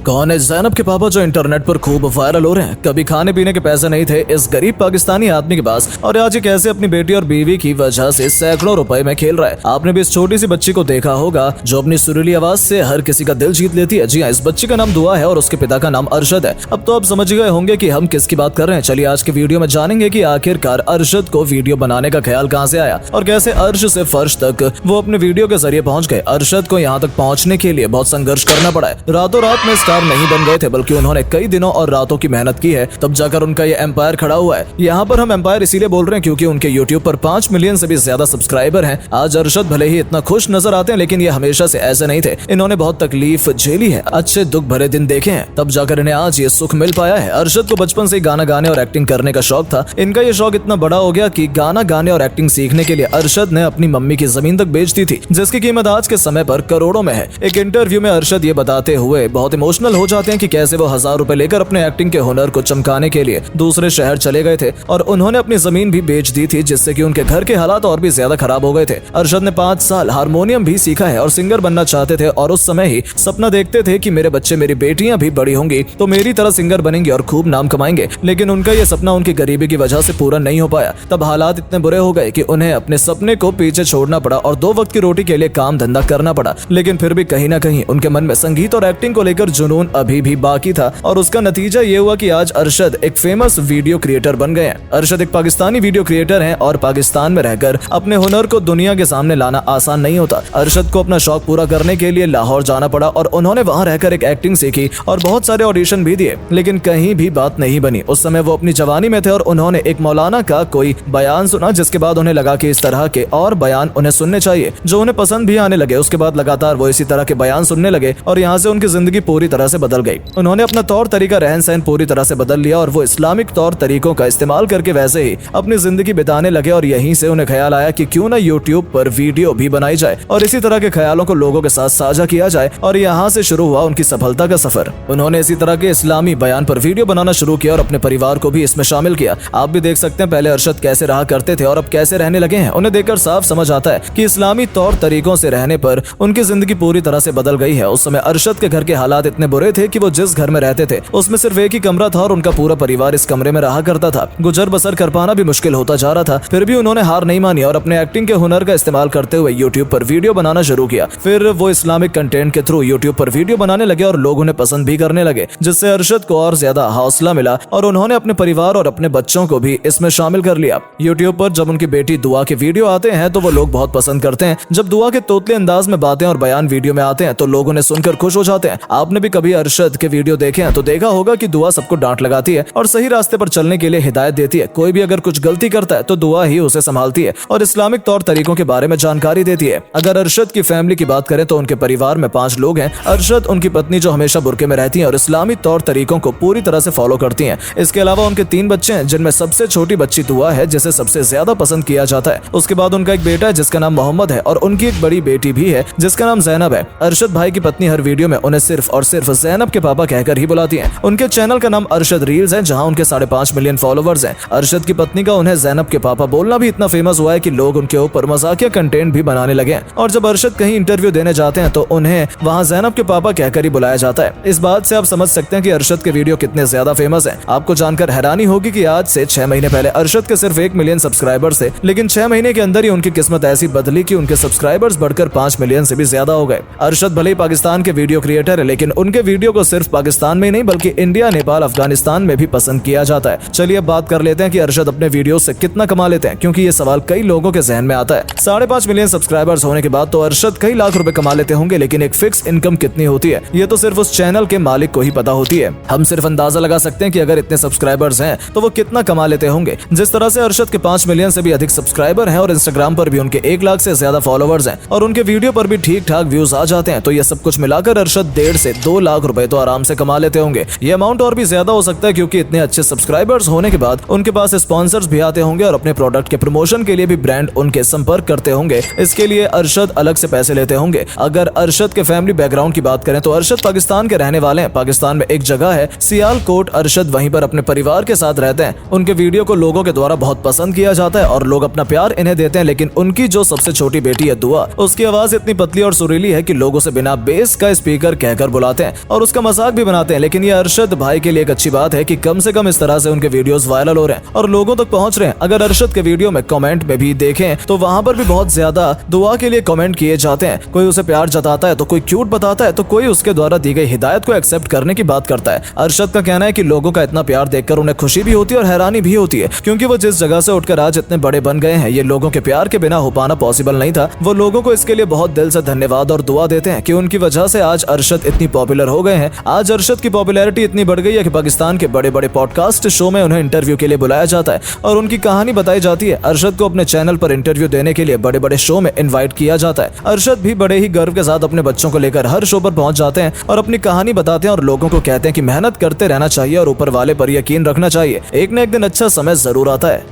कौन है ज़ैनब के पापा जो इंटरनेट पर खूब वायरल हो रहे हैं? कभी खाने पीने के पैसे नहीं थे इस गरीब पाकिस्तानी आदमी के पास और आज ये कैसे अपनी बेटी और बीवी की वजह से सैकड़ों रुपए में खेल रहा है। आपने भी इस छोटी सी बच्ची को देखा होगा जो अपनी सुरीली आवाज से हर किसी का दिल जीत लेती है। जी हाँ, इस बच्ची का नाम दुआ है और उसके पिता का नाम अरशद है। अब तो आप समझ गए होंगे कि हम किसकी बात कर रहे हैं। चलिए आज के वीडियो में जानेंगे कि आखिरकार अरशद को वीडियो बनाने का ख्याल कहां से आया और कैसे अर्श से फर्श तक वो अपने वीडियो के जरिए पहुंच गए। अरशद को यहाँ तक पहुंचने के लिए बहुत संघर्ष करना पड़ा है। रातों रात में स्टार नहीं बन गए थे, बल्कि उन्होंने कई दिनों और रातों की मेहनत की है, तब जाकर उनका ये एम्पायर खड़ा हुआ है। यहाँ पर हम एम्पायर इसीलिए बोल रहे हैं क्योंकि उनके यूट्यूब पर 5 मिलियन से भी ज्यादा सब्सक्राइबर हैं। आज अरशद भले ही इतना खुश नजर आते हैं, लेकिन ये हमेशा से ऐसे नहीं थे। इन्होंने बहुत तकलीफ झेली है, अच्छे दुख भरे दिन देखे हैं, तब जाकर इन्हें आज ये सुख मिल पाया है। अरशद को बचपन से गाना गाने और एक्टिंग करने का शौक था। इनका ये शौक इतना बड़ा हो गया कि गाना गाने और एक्टिंग सीखने के लिए अरशद ने अपनी मम्मी की जमीन तक बेच दी थी, जिसकी कीमत आज के समय पर करोड़ों में है। एक इंटरव्यू में अरशद ये बताते हुए बहुत इमोशनल हो जाते हैं कि कैसे वो 1000 रुपए लेकर अपने एक्टिंग के हुनर को चमकाने के लिए दूसरे शहर चले गए थे और उन्होंने अपनी जमीन भी बेच दी थी, जिससे कि उनके घर के हालात और भी ज्यादा खराब हो गए थे। अरशद ने 5 साल हारमोनियम भी सीखा है और सिंगर बनना चाहते थे और उस समय ही सपना देखते थे कि मेरे बच्चे मेरी बेटियां भी बड़ी होंगी तो मेरी तरह सिंगर बनेंगे और खूब नाम कमाएंगे। लेकिन उनका यह सपना उनकी गरीबी की वजह से पूरा नहीं हो पाया। तब हालात इतने बुरे हो गए कि उन्हें अपने सपने को पीछे छोड़ना पड़ा और 2 वक्त की रोटी के लिए काम धंधा करना पड़ा। लेकिन फिर भी कहीं ना कहीं उनके मन में संगीत और एक्टिंग को लेकर जुनून अभी भी बाकी था और उसका नतीजा ये हुआ कि आज अरशद एक फेमस वीडियो क्रिएटर बन गए हैं। अरशद एक पाकिस्तानी वीडियो क्रिएटर हैं और पाकिस्तान में रहकर अपने हुनर को दुनिया के सामने लाना आसान नहीं होता। अरशद को अपना शौक पूरा करने के लिए लाहौर जाना पड़ा और उन्होंने वहां रहकर एक एक्टिंग सीखी और बहुत सारे ऑडिशन भी दिए, लेकिन कहीं भी बात नहीं बनी। उस समय वो अपनी जवानी में थे और उन्होंने एक मौलाना का कोई बयान सुना, जिसके बाद उन्हें लगा कि इस तरह के और बयान उन्हें सुनने चाहिए, जो उन्हें पसंद भी आने लगे। उसके बाद लगातार वो इसी तरह के बयान सुनने लगे और यहाँ से उनकी जिंदगी पूरी तरह से बदल गई। उन्होंने अपना तौर तरीका रहन सहन पूरी तरह से बदल लिया और वो इस्लामिक तौर तरीकों का इस्तेमाल करके वैसे ही अपनी जिंदगी बिताने लगे और यहीं से उन्हें ख्याल आया कि क्यों ना यूट्यूब पर वीडियो भी बनाई जाए और इसी तरह के ख्यालों को लोगों के साथ साझा किया जाए और यहाँ से शुरू हुआ उनकी सफलता का सफर। उन्होंने इसी तरह के इस्लामी बयान पर वीडियो बनाना शुरू किया और अपने परिवार को भी इसमें शामिल किया। आप भी देख सकते हैं पहले अरशद कैसे रहा करते थे और अब कैसे रहने लगे हैं। उन्हें देखकर साफ समझ आता है कि इस्लामी तौर तरीकों से रहने पर उनकी जिंदगी पूरी तरह से बदल गई है। उस समय अरशद के घर के हालात इतने बुरे थे कि वो जिस घर में रहते थे उसमें सिर्फ एक ही कमरा था और उनका पूरा परिवार इस कमरे में रहा करता था। गुजर बसर कर पाना भी मुश्किल होता जा रहा था। फिर भी उन्होंने हार नहीं मानी और अपने एक्टिंग के हुनर का इस्तेमाल करते हुए यूट्यूब पर वीडियो बनाना शुरू किया। फिर वो इस्लामिक कंटेंट के थ्रू यूट्यूब पर वीडियो बनाने लगे और लोग उन्हें पसंद भी करने लगे, जिससे अरशद को और ज्यादा हौसला मिला और उन्होंने अपने परिवार और अपने बच्चों को भी इसमें शामिल कर लिया। यूट्यूब पर जब उनकी बेटी दुआ के वीडियो आते हैं तो वो लोग बहुत पसंद करते हैं। जब दुआ के तोतले अंदाज में बातें और बयान वीडियो में आते हैं तो लोग उन्हें सुनकर खुश हो जाते हैं। आपने भी कभी अरशद के वीडियो देखे हैं तो देखा होगा कि दुआ सबको डांट लगाती है और सही रास्ते पर चलने के लिए हिदायत देती है। कोई भी अगर कुछ गलती करता है तो दुआ ही उसे संभालती है और इस्लामिक तौर तरीकों के बारे में जानकारी देती है। अगर अरशद की फैमिली की बात करें तो उनके परिवार में 5 लोग हैं। अरशद, उनकी पत्नी जो हमेशा बुर्के में रहती है और इस्लामी तौर तरीकों को पूरी तरह से फॉलो करती है। इसके अलावा उनके 3 बच्चे हैं, जिनमें सबसे छोटी बच्ची दुआ है जिसे सबसे ज्यादा पसंद किया जाता है। उसके बाद उनका एक बेटा है जिसका नाम मोहम्मद है और उनकी एक बड़ी बेटी भी है जिसका नाम ज़ैनब है। अरशद भाई की पत्नी हर वीडियो में उन्हें सिर्फ और सिर्फ ज़ैनब के पापा कहकर ही बुलाती है। उनके चैनल का नाम अरशद रील्स है, जहां उनके 5.5 मिलियन फॉलोवर्स हैं। अरशद की पत्नी का उन्हें ज़ैनब के पापा बोलना भी इतना फेमस हुआ है कि लोग उनके ऊपर मजाकिया कंटेंट भी बनाने लगे हैं और जब अरशद कहीं इंटरव्यू देने जाते हैं तो उन्हें वहां ज़ैनब के पापा कहकर ही बुलाया जाता है। इस बात से आप समझ सकते हैं कि अरशद के वीडियो कितने ज्यादा फेमस हैं। आपको जानकर हैरानी होगी कि आज से 6 महीने पहले अरशद के सिर्फ 1 मिलियन सब्सक्राइबर्स थे, लेकिन 6 महीने के अंदर ही उनकी किस्मत ऐसी बदली कि उनके सब्सक्राइबर्स बढ़कर 5 मिलियन से भी ज्यादा हो गए। अरशद भले ही पाकिस्तान के वीडियो क्रिएटर है, लेकिन उनके वीडियो को सिर्फ पाकिस्तान में नहीं बल्कि इंडिया, नेपाल, अफगानिस्तान में भी पसंद किया जाता है। चलिए अब बात कर लेते हैं कि अरशद अपने वीडियो से कितना कमा लेते हैं, क्योंकि ये सवाल कई लोगों के जहन में आता है। 5.5 मिलियन सब्सक्राइबर्स होने के बाद तो अरशद कई लाख रुपए कमा लेते होंगे, लेकिन एक फिक्स इनकम कितनी होती है ये तो सिर्फ उस चैनल के मालिक को ही पता होती है। हम सिर्फ अंदाजा लगा सकते हैं कि अगर इतने सब्सक्राइबर्स हैं तो वो कितना कमा लेते होंगे। जिस तरह से अरशद के 5 मिलियन से भी अधिक सब्सक्राइबर हैं और इंस्टाग्राम पर भी उनके 1 लाख से ज्यादा फॉलोवर्स हैं और उनके वीडियो पर भी ठीक ठाक व्यूज आ जाते हैं, तो ये सब कुछ मिलाकर अरशद 1.5 से 2 लाख रुपए तो आराम से कमा लेते होंगे। ये अमाउंट और भी ज्यादा हो सकता है क्योंकि इतने अच्छे सब्सक्राइबर्स होने के बाद उनके पास स्पॉन्सर्स भी आते होंगे और अपने प्रोडक्ट के प्रमोशन के लिए भी ब्रांड उनके संपर्क करते होंगे। इसके लिए अरशद अलग से पैसे लेते होंगे। अगर अरशद के फैमिली बैकग्राउंड की बात करें तो अरशद पाकिस्तान के रहने वाले हैं। पाकिस्तान में एक जगह है सियालकोट, अरशद वहीं पर अपने परिवार के साथ रहते हैं। उनके वीडियो को लोगों के द्वारा बहुत पसंद किया जाता है और लोग अपना प्यार इन्हें देते हैं, लेकिन उनकी जो सबसे छोटी बेटी है दुआ, उसकी आवाज इतनी पतली और सुरीली है कि लोग उसे बिना बेस का स्पीकर कहकर बुलाते हैं। हैं और उसका मजाक भी बनाते हैं। लेकिन ये अरशद भाई के लिए एक अच्छी बात है कि कम से कम इस तरह से उनके वीडियोस वायरल हो रहे हैं और लोगों तक पहुंच रहे हैं। अगर अरशद के वीडियो में कमेंट में भी देखें तो वहां पर भी बहुत ज्यादा दुआ के लिए कमेंट किए जाते हैं। कोई उसे प्यार जताता है तो कोई क्यूट बताता है तो कोई उसके द्वारा दी गई हिदायत को एक्सेप्ट करने की बात करता है। अरशद का कहना है कि लोगों का इतना प्यार देखकर उन्हें खुशी भी होती है और हैरानी भी होती है, क्योंकि वो जिस जगह से उठकर आज इतने बड़े बन गए हैं ये लोगों के प्यार के बिना हो पाना पॉसिबल नहीं था। वो लोगों को इसके लिए बहुत दिल से धन्यवाद और दुआ देते हैं कि उनकी वजह से आज अरशद इतनी पॉपुलर हो गए हैं। आज अरशद की पॉपुलैरिटी इतनी बढ़ गई है कि पाकिस्तान के बड़े बड़े पॉडकास्ट शो में उन्हें इंटरव्यू के लिए बुलाया जाता है और उनकी कहानी बताई जाती है। अरशद को अपने चैनल पर इंटरव्यू देने के लिए बड़े बड़े शो में इन्वाइट किया जाता है। अरशद भी बड़े ही गर्व के साथ अपने बच्चों को लेकर हर शो पर पहुंच जाते हैं और अपनी कहानी बताते हैं और लोगों को कहते हैं कि मेहनत करते रहना चाहिए और ऊपर वाले पर यकीन रखना चाहिए, एक न एक दिन अच्छा समय जरूर आता है।